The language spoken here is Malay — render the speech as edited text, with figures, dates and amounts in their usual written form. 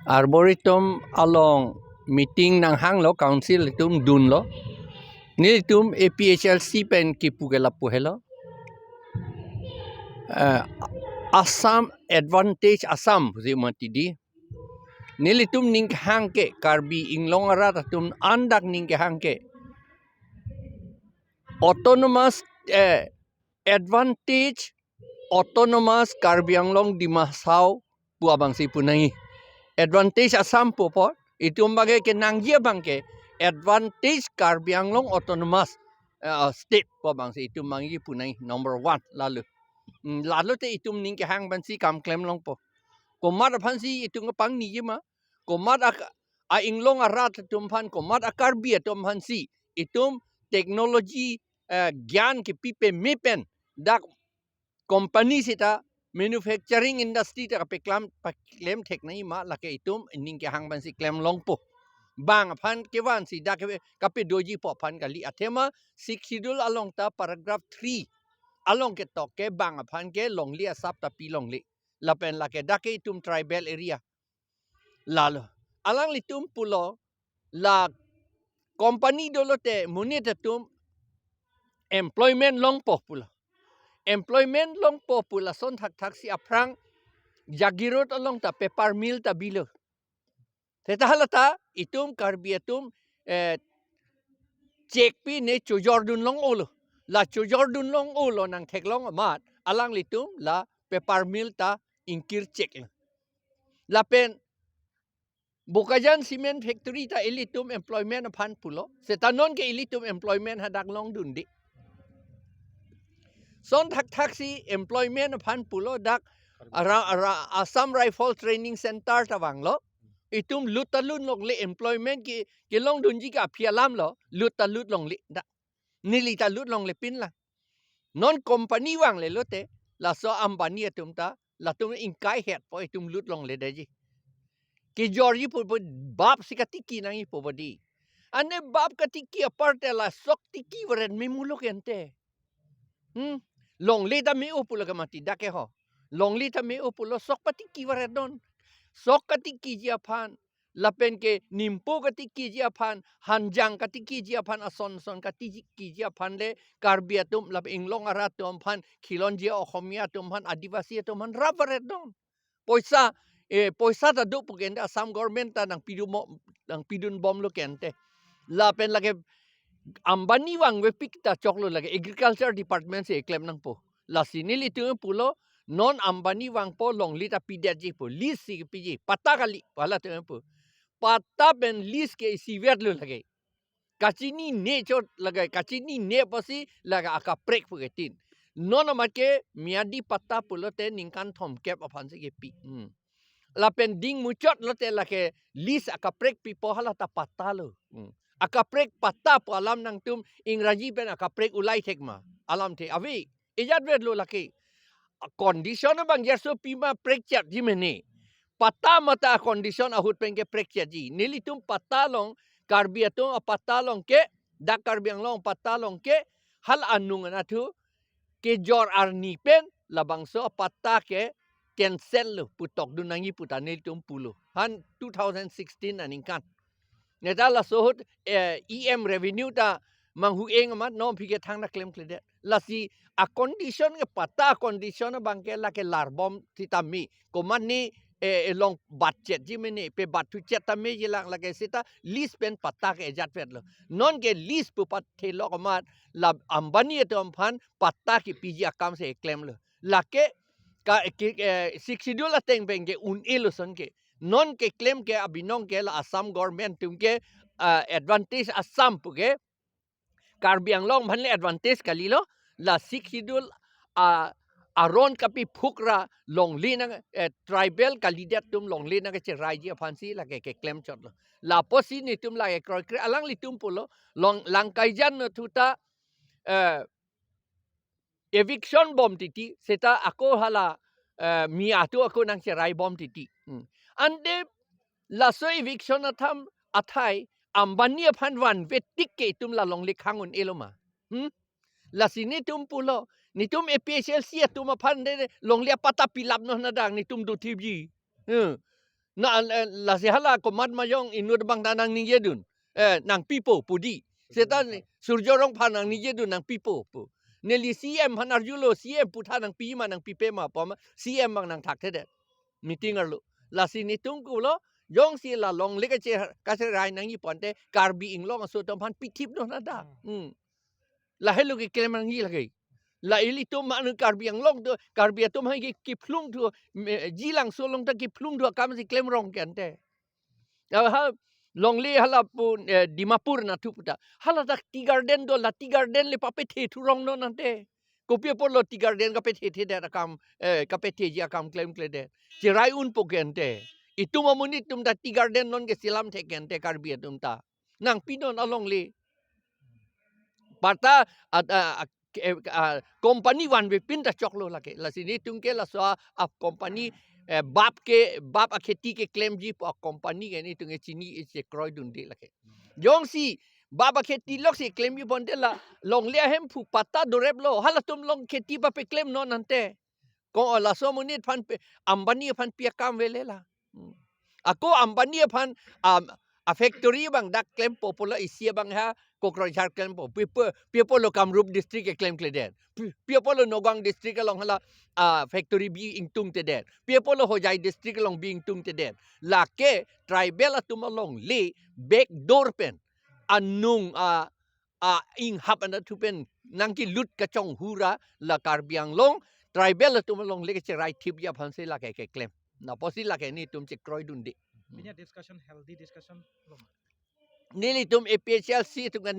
Arboretum along meeting ng hang lo council itum dun lo. Ni itum APHLC pen kipugela puhelo. Assam advantage Assam zimati di. Nilitum ning hangke karbi inglong arat tum andak ning hangke. Autonomous advantage autonomous karbi anglong di masau puabang si punai. Advantage Assam po itum bagai ke nangjia bangke advantage karbi anglong autonomous state puabang si itum mangi punai number 1 lalu. Lalu te itum ning hang bansi kam claim long po. Komat apansi itung pang ni ma. Komat a inglong arat tumpan komat akarbi tumpansi itum teknologi gyan ke pipe mepen dak company sita manufacturing industry ta pe claim teknai ma lake itum ning ke hang bansi claim long po. Bang pan kewan si dak kape doji po pan kali atema schedule along ta paragraph 3 along ke toke bang pan ke long li asap tapi long li lapen lake dake itum tribal area lalu alang litum pulo la company dolo te munit tum employment long po pulo employment long po pula son thak si aprang jagirot along ta pepar mill ta bilo teta halata itum karbiatum cek pi ne chujordun long ulo la chujordun long ulo nang theklong amat alang litum la pepar mill ta ingkir cek la pen Bukajan cement factory ta ilitum employment pan pulo. Setanon ke ilitum employment hadak long dundi. Son thak si employment pan pulo dak Assam Rifle Training Center tawang lo. Itum lutalun long li employment ki long dunji ka pialam lo lutalut long li dak. Nilita lut long li pin la. Non company wang le lote la so ambani atum ta la tum ingkai het po itum lut long le daji. Ki Georgie po bab si katiki nangi po badi. Ane bab katiki aparte la sok tiki waren memulok ente. Long lita me upulo kamati dake ho. Long lita me upulo sok patiki waren don. Sok katiki jiapan. Lapen ke nimpo katiki jiapan. Hanjang katiki jiapan ason katiki jiapan le. Karbiatum lap inglong aratum pan. Kilon jia okomiatum pan. Adivasi atum pan. Rabaret don. Poisa poisa ta do pugenda Assam government ta nang pidun bom lo kente la pen lage ambani wang we pikta choklo lage agriculture department se claim nang po la sinili tu pulo non ambani wang po long lita pidaji po list si piji pata kali pala tu po pata ben list ke si vet lo lage kachini ne chot lage kachini ne pasi laga aka prek pugetin non amake miadi pata pulo te ningkan thom kep apan se ke pi la pending muchot lote la ke list akaprek pipo hala ta patalo akaprek pata po alam nang tum ingraji pen akaprek ulai tekma alam the avi ijat ved lo laki condition bang yeso pima prek chat jimene pata mata condition ahut pen ke prek chat ji nili tum patalong karbiatung patalong ke dak karbiang long patalong ke hal anung na thu ke jor arni pen labangso pata ke cancel lo putok dunangi putane tum pulo han 2016 aningkan neta la sohut em revenue ta manghu eng amat no phike thang na claim klede la si a condition ke pata condition bangke la ke larbom titami komani long budget jimene pe batu chetame jilang la ke sita list pen pata ke jat pet lo non ke list pu pat thelo amat la ambani etom phan pata ki piji akam se claim lo la ke ka siksidul ateng benge un iluson ke non ke claim ke abinong ke la Assam government tum ke advantage Assam pu ke karbiang long bhanle advantage kali lo la siksidul aron kapi phukra long lina tribal kandidat tum long lina ke cherai ji phansi la ke claim chot lo la posi ni tum la ke alang li tum pulo long langkai jan thuta eviction bom titi seta ako hala mi atu ako nang cherai bom titi ande laso eviction atham athai ambani phanwan vetik ke tum la long likhangun eloma la sini tum pulo ni tum APHLC tum phan de long lia pata pilap no nadang ni tum do tibji na la sehala komat mayong inud bang tanang ningedun nang pipo pudi setan surjorong panang ningedun nang pipo pu neli CM hanar julo CM puta nang pima nang pipe ma pom CM bang nang thak thede meeting arlo la sinitung kulo yong si la long le ka che rai nang yi ponte karbi inglong so tom han pitip no na da la helu ke klem nang yi la ke la ili to manu karbi ang long to karbi to mai ki plung to jilang so long ta ki plung to kam si klem rong kente ha long le hala pu dimapur na tu puta hala tak tea garden do la tea garden le pape the tu rong no nante ko pe por lo tea garden ka pe the da kam ka pe the ja kam klem kle de ji rai un po kente itu mamuni tum da tea garden non ke silam the kente karbi tum ta nang pinon along le Bata company wan be pin ta choklo lake la sini tungke la so a company bap a kheti ke claim ji po company ke ni tunge chini e kroi dun de lake yong si baba kheti lok si claim ji bonde la long le hem pu pata dorep lo hala tum long kheti ba pe claim non ante ko la so munit phan pe ambani phan pia kam vele la ako ambani phan a factory bang dak claim popular isia bang ha Kokroi char claim po people lo Kamrup district claim kleden people lo Nogang district long hala factory bi ingtung te den people lo Hojai district long bi ingtung te den la ke tribal atumalong le back door pen anung ing hap ana tupen nangki lut kachong hura la karbiang long tribal atumalong le ke right tip ya phanse la ke claim na posi la ke ni tum che kroi dun de Binya discussion healthy discussion long nili tum APHLC tum